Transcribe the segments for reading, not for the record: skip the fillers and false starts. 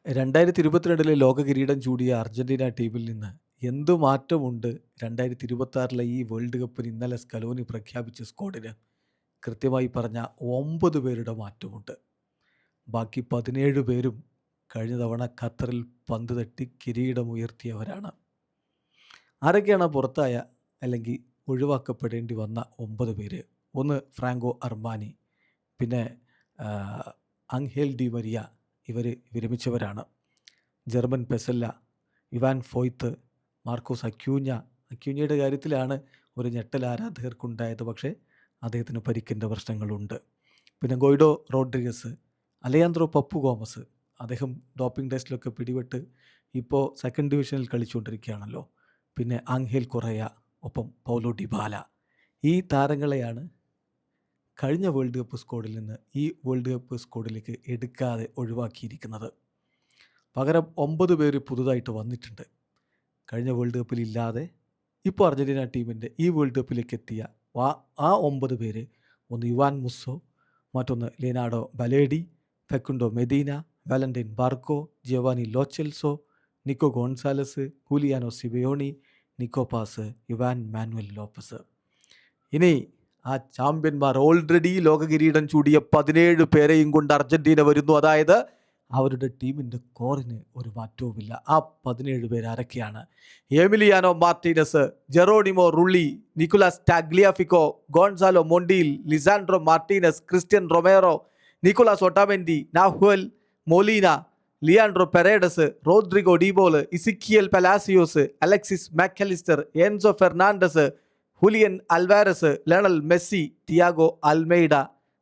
2022 ലോക കിരീടം ചൂടിയ അർജന്റീന ടീമിൽ നിന്ന് എന്തു മാറ്റമുണ്ട് 2026 ഈ വേൾഡ് കപ്പിന് ഇന്നലെ സ്കലോനി പ്രഖ്യാപിച്ച സ്ക്വാഡിന്? കൃത്യമായി പറഞ്ഞ 9 പേരുടെ മാറ്റമുണ്ട്. ബാക്കി 17 പേരും കഴിഞ്ഞ തവണ ഖത്തറിൽ പന്ത് തട്ടി കിരീടമുയർത്തിയവരാണ്. ആരൊക്കെയാണ് പുറത്തായ അല്ലെങ്കിൽ ഒഴിവാക്കപ്പെടേണ്ടി വന്ന 9 പേര്? ഒന്ന് ഫ്രാങ്കോ അർമാനി, പിന്നെ അങ്ഹേൽ ഡി മരിയ, ഇവർ വിരമിച്ചവരാണ്. German Pezzella, Ivan Foyth, Marcos അക്യൂഞ്ഞയുടെ കാര്യത്തിലാണ് ഒരു ഞെട്ടൽ ആരാധകർക്കുണ്ടായത്. പക്ഷേ അദ്ദേഹത്തിന് പരിക്കിൻ്റെ പ്രശ്നങ്ങളുണ്ട്. പിന്നെ Guido Rodriguez, Alejandro Papu Gomez, doping ഡോപ്പിംഗ് ടെസ്റ്റിലൊക്കെ പിടിപെട്ട് ഇപ്പോൾ സെക്കൻഡ് ഡിവിഷനിൽ കളിച്ചുകൊണ്ടിരിക്കുകയാണല്ലോ. പിന്നെ ആംഹേൽ കൊറയ, ഒപ്പം പൗലോ ഡിബാല. ഈ താരങ്ങളെയാണ് കഴിഞ്ഞ വേൾഡ് കപ്പ് സ്ക്വാഡിൽ നിന്ന് ഈ വേൾഡ് കപ്പ് സ്ക്വാഡിലേക്ക് എടുക്കാതെ ഒഴിവാക്കിയിരിക്കുന്നത്. പകരം 9 പേര് പുതുതായിട്ട് വന്നിട്ടുണ്ട്. കഴിഞ്ഞ വേൾഡ് കപ്പിൽ ഇല്ലാതെ ഇപ്പോൾ അർജൻറ്റീന ടീമിൻ്റെ ഈ വേൾഡ് കപ്പിലേക്ക് എത്തിയ ആ 9 പേര്: ഒന്ന് യുവാൻ മുസ്സോ, മറ്റൊന്ന് Leonardo Balerdi, Facundo Medina, Valentin Barco, Giovani Lo Celso, Nico Gonzalez, Giuliano Simeone, Nico Paz, Ivan Manuel Lopez. ഇനി ആ ചാമ്പ്യന്മാർ, ഓൾറെഡി ലോക കിരീടം ചൂടിയ 17 പേരെയും കൊണ്ട് അർജന്റീന വരുന്നു. അതായത് അവരുടെ ടീമിൻ്റെ കോറിന് ഒരു മാറ്റവുമില്ല. ആ 17 പേര് ആരൊക്കെയാണ്? Emiliano Martinez, Geronimo Rulli, Nicolas Tagliafico, Gonzalo Montiel, Lisandro Martinez, Cristian Romero, Nicolas Otamendi, Nahuel Molina, Leandro Paredes, Rodrigo De Paul, Exequiel Palacios, Alexis Mac Allister, Enzo Fernandez, Julian Alvarez, Lionel Messi, Thiago Almada,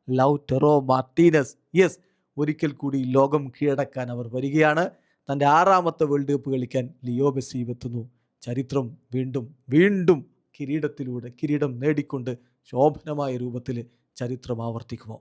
Lautaro Martinez. Yes, ഒരിക്കൽ കൂടി ലോകം കീഴടക്കാൻ അവർ വരികയാണ്. തൻ്റെ 6ാമത്തെ world cup കളിക്കാൻ Leo Messi എത്തുന്നു. ചരിത്രം വീണ്ടും വീണ്ടും കിരീടം നേടിക്കൊണ്ട് ശോഭനമായ രൂപത്തിൽ ചരിത്രം ആവർത്തിക്കുമോ?